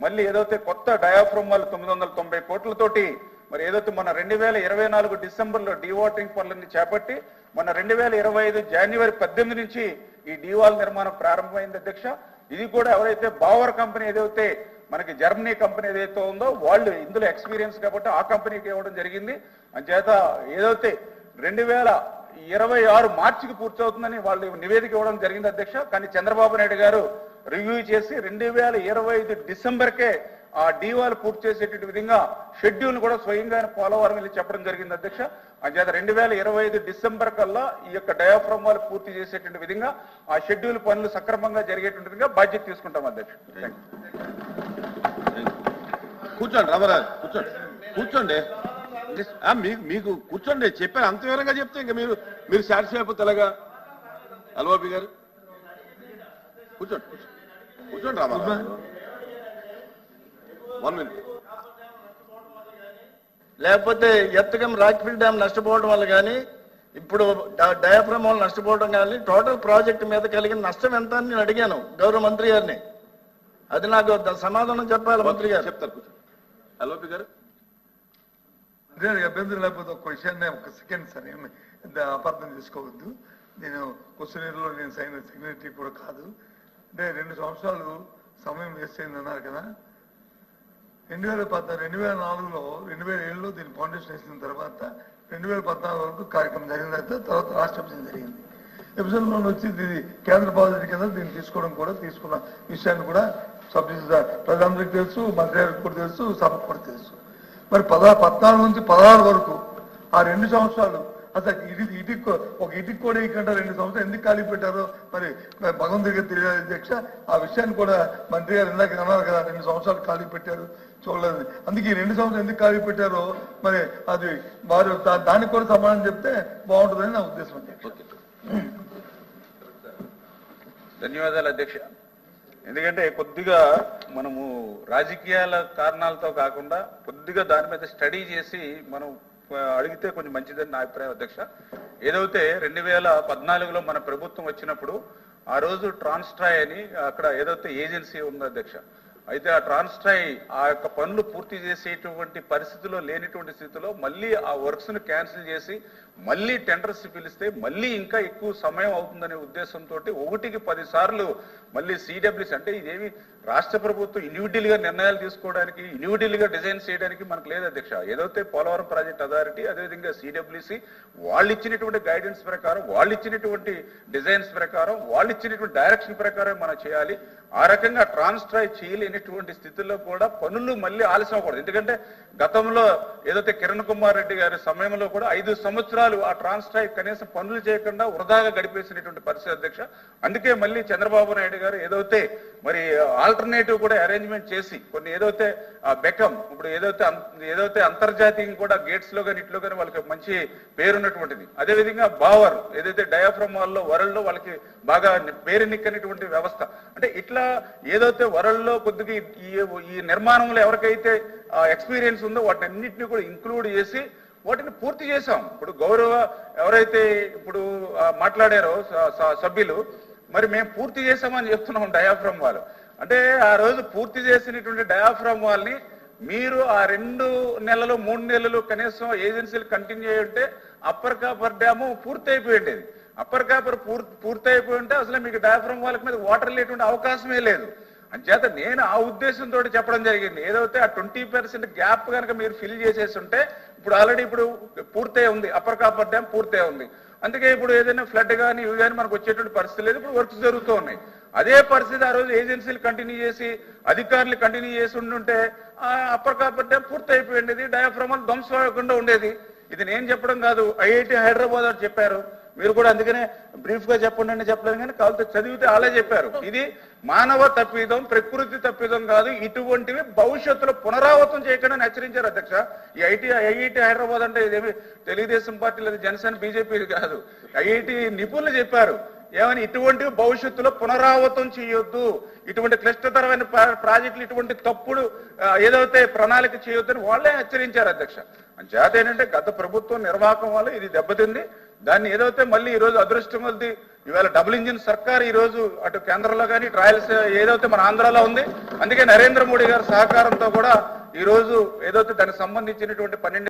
మళ్ళీ ఏదైతే కొత్త డయాఫ్రమ్ వాళ్ళు 990 కోట్లతోటి మరి ఏదైతే మన 2024 డిసెంబర్లో డీవాటరింగ్ పనులన్నీ చేపట్టి మన 2025 జనవరి 18 నుంచి ఈ డీవాల్ నిర్మాణం ప్రారంభమైంది అధ్యక్ష. ఇది కూడా ఎవరైతే బావర్ కంపెనీ ఏదైతే మనకి జర్మనీ కంపెనీ ఏదైతే ఉందో వాళ్ళు ఇందులో ఎక్స్పీరియన్స్ కాబట్టి ఆ కంపెనీకి ఇవ్వడం జరిగింది. అంచేత ఏదైతే 2026 మార్చికి పూర్తవుతుందని వాళ్ళు నివేదిక ఇవ్వడం జరిగింది అధ్యక్ష. కానీ చంద్రబాబు నాయుడు గారు రివ్యూ చేసి 2025 డిసెంబర్కే ఆ డీవాల్ పూర్తి చేసేటువంటి విధంగా షెడ్యూల్ కూడా స్వయంగా పోలవరం వెళ్ళి చెప్పడం జరిగింది అధ్యక్ష. అంచేత 2025 డిసెంబర్ కల్లా ఈ యొక్క డయాఫ్రమ్ వాళ్ళు పూర్తి చేసేటువంటి విధంగా ఆ షెడ్యూల్ పనులు సక్రమంగా జరిగేటువంటి విధంగా బాధ్యత తీసుకుంటాం అధ్యక్ష. కూర్చోండి రామరాజు, కూర్చోండి మీకు కూర్చోండి. చెప్పాను అంత వివరంగా చెప్తే ఇంకా మీరు సాటిస్ఫై అయిపోతే ఎలాగా? అల్వాబి గారు కూర్చోండి రామరాజు. 1 minute. లేకపోతే ఎత్తకం రాక్ఫిల్ డ్యామ్ నష్టపోవడం వల్ల కానీ ఇప్పుడు డయాఫ్రమ్ వల్ల నష్టపోవడం కానీ టోటల్ ప్రాజెక్ట్ మీద కలిగిన నష్టం ఎంత అని నేను అడిగాను గౌరవ మంత్రి గారిని. అది నాకు సమాధానం చెప్పాలి మంత్రి గారు. చెప్తారు. అల్వాబి గారు అభ్యంతరం లేకపోతే ఒక విషయాన్ని ఒక సెకండ్ సార్ అపార్థం చేసుకోవద్దు. నేను క్వశ్చనీర్లో నేను సెక్రటరీ కూడా కాదు. అంటే 2 సంవత్సరాలు సమయం వేస్ట్ అయింది అన్నారు కదా. 2004లో 2007లో దీన్ని ఫౌండేషన్ వేసిన తర్వాత 2014 వరకు కార్యక్రమం జరిగిన తర్వాత రాష్ట్ర విభజన జరిగింది. విభజనలో వచ్చి ఇది కేంద్ర ప్రాజెక్ట్ కింద దీన్ని తీసుకోవడం కూడా తీసుకున్న విషయాన్ని కూడా ప్రధానమంత్రికి తెలుసు, మంత్రి గారికి కూడా తెలుసు, సభకు కూడా తెలుసు. మరి 14 నుంచి 16 వరకు ఆ 2 సంవత్సరాలు అసలు ఒక ఇటుకు కూడా ఇకంటే 2 సంవత్సరాలు ఎందుకు ఖాళీ పెట్టారో మరి భగవంతుడికి తెలియాలి అధ్యక్ష. ఆ విషయాన్ని కూడా మంత్రి గారు ఇందాక అన్నారు కదా, 2 సంవత్సరాలు ఖాళీ పెట్టారు చూడలేదు. అందుకే ఈ 2 సంవత్సరాలు ఎందుకు ఖాళీ పెట్టారో మరి అది వారు దానికి కూడా సమాధానం చెప్తే బాగుంటుందని నా ఉద్దేశం అధ్యక్ష. ధన్యవాదాలు అధ్యక్ష. ఎందుకంటే కొద్దిగా మనము రాజకీయాల కారణాలతో కాకుండా కొద్దిగా దాని మీద స్టడీ చేసి మనం అడిగితే కొంచెం మంచిదని నా అభిప్రాయం అధ్యక్ష. ఏదైతే 2014లో మన ప్రభుత్వం వచ్చినప్పుడు ఆ రోజు ట్రాన్స్ట్రాయ్ అని అక్కడ ఏదైతే ఏజెన్సీ ఉందో అధ్యక్ష, అయితే ఆ ట్రాన్స్ట్రాయ్ ఆ యొక్క పనులు పూర్తి చేసేటువంటి పరిస్థితిలో లేనిటువంటి స్థితిలో మళ్ళీ ఆ వర్క్స్ ను క్యాన్సిల్ చేసి మళ్ళీ టెండర్స్ పిలిస్తే మళ్ళీ ఇంకా ఎక్కువ సమయం అవుతుందనే ఉద్దేశంతో 1కి 10 సార్లు మళ్ళీ సిడబ్ల్యూసి అంటే ఇదేమి రాష్ట్ర ప్రభుత్వం ఇండివిజువల్ గా నిర్ణయాలు తీసుకోవడానికి ఇండివిజువల్ గా డిజైన్ చేయడానికి మనకు లేదు అధ్యక్ష. ఏదైతే పోలవరం ప్రాజెక్ట్ అథారిటీ అదేవిధంగా సిడబ్ల్యూసి వాళ్ళు ఇచ్చినటువంటి గైడెన్స్ ప్రకారం వాళ్ళు ఇచ్చినటువంటి డిజైన్స్ ప్రకారం వాళ్ళు ఇచ్చినటువంటి డైరెక్షన్ ప్రకారం మనం చేయాలి. ఆ రకంగా ట్రాన్స్ట్రాయ్ చేయలేనటువంటి స్థితిలో కూడా పనులు మళ్ళీ ఆలస్యం అవ్వకూడదు. ఎందుకంటే గతంలో ఏదైతే కిరణ్ కుమార్ రెడ్డి గారి సమయంలో కూడా 5 సంవత్సరాలు ఆ ట్రాన్స్ట్రాయ్ కనీసం పనులు చేయకుండా వృధాగా గడిపేసినటువంటి పరిస్థితి అధ్యక్ష. అందుకే మళ్ళీ చంద్రబాబు నాయుడు గారు ఏదైతే మరి ఆల్టర్నేటివ్ కూడా అరేంజ్మెంట్ చేసి కొన్ని ఏదైతే బెకం ఇప్పుడు ఏదైతే అంతర్జాతీయంగా కూడా గేట్స్ లో కానీ ఇట్లో కానీ వాళ్ళకి మంచి పేరున్నటువంటిది, అదేవిధంగా బావర్ ఏదైతే డయాఫ్రమ్ వాళ్ళలో వరల్డ్ లో వాళ్ళకి బాగా పేరునిక్కనటువంటి వ్యవస్థ. అంటే ఇట్లా ఏదైతే వరల్డ్ లో కొద్దిగా ఈ నిర్మాణంలో ఎవరికైతే ఎక్స్పీరియన్స్ ఉందో వాటిని అన్నింటినీ కూడా ఇంక్లూడ్ చేసి వాటిని పూర్తి చేశాం. ఇప్పుడు గౌరవ ఎవరైతే ఇప్పుడు మాట్లాడారో సభ్యులు మరి మేము పూర్తి చేసామని చెప్తున్నాం డయాఫ్రమ్ వాళ్ళు. అంటే ఆ రోజు పూర్తి చేసినటువంటి డయాఫ్రమ్ వాళ్ళని మీరు ఆ 2 నెలలు 3 నెలలు కనీసం ఏజెన్సీలు కంటిన్యూ అయ్యి ఉంటే అప్పర్ కాపర్ డ్యాము పూర్తి అయిపోయింది. అప్పర్ కాపర్ పూర్తి అయిపోయి ఉంటే అసలు మీకు డయాఫ్రమ్ వాళ్ళకి మీద వాటర్ లేటువంటి అవకాశమే లేదు. అంచేత నేను ఆ ఉద్దేశంతో చెప్పడం జరిగింది. ఏదైతే ఆ 20% గ్యాప్ కనుక మీరు ఫిల్ చేసేసి ఉంటే ఇప్పుడు ఆల్రెడీ ఇప్పుడు పూర్తే ఉంది, అప్పర్ కాపర్ డ్యామ్ పూర్తే ఉంది. అందుకే ఇప్పుడు ఏదైనా ఫ్లడ్ కానీ ఇవి కానీ మనకు వచ్చేటువంటి పరిస్థితి లేదు. ఇప్పుడు వర్క్స్ జరుగుతూ ఉన్నాయి. అదే పరిస్థితి ఆ రోజు ఏజెన్సీలు కంటిన్యూ చేసి అధికారులు కంటిన్యూ చేసి ఉండుంటే అప్పర్ కాపర్ డ్యామ్ పూర్తి అయిపోయింది, డయాఫ్రమ్ ధ్వంసం అవ్వకుండా ఉండేది. ఇది నేను చెప్పడం కాదు, ఐఐటి హైదరాబాద్ అని చెప్పారు. మీరు కూడా అందుకనే బ్రీఫ్ గా చెప్పండి అని చెప్పలేదు కానీ కావాలంటే చదివితే అలా చెప్పారు. ఇది మానవ తప్పిదం, ప్రకృతి తప్పిదం కాదు, ఇటువంటివి భవిష్యత్తులో పునరావృతం చేయకుండా హెచ్చరించారు అధ్యక్ష. ఈ ఐఐటి హైదరాబాద్ అంటే ఇదేమి తెలుగుదేశం పార్టీ లేదా జనసేన బీజేపీ కాదు, ఐఐటి నిపుణులు చెప్పారు. ఏమని ఇటువంటివి భవిష్యత్తులో పునరావృతం చేయొద్దు, ఇటువంటి క్లిష్టతరమైన ప్రాజెక్టులు ఇటువంటి తప్పుడు ఏదైతే ప్రణాళిక చేయొద్దని వాళ్ళే హెచ్చరించారు అధ్యక్ష. అంచేత ఏంటంటే గత ప్రభుత్వం నిర్వాహకం వల్ల ఇది దెబ్బతింది. దాన్ని ఏదైతే మళ్ళీ ఈ రోజు అదృష్టం కొద్ది ఇవాళ డబుల్ ఇంజిన్ సర్కార్ ఈ రోజు అటు కేంద్రంలో కానీ ట్రయల్స్ ఏదైతే మన ఆంధ్రాలో ఉంది, అందుకే నరేంద్ర మోడీ గారి సహకారంతో కూడా ఈ రోజు ఏదైతే దానికి సంబంధించినటువంటి 12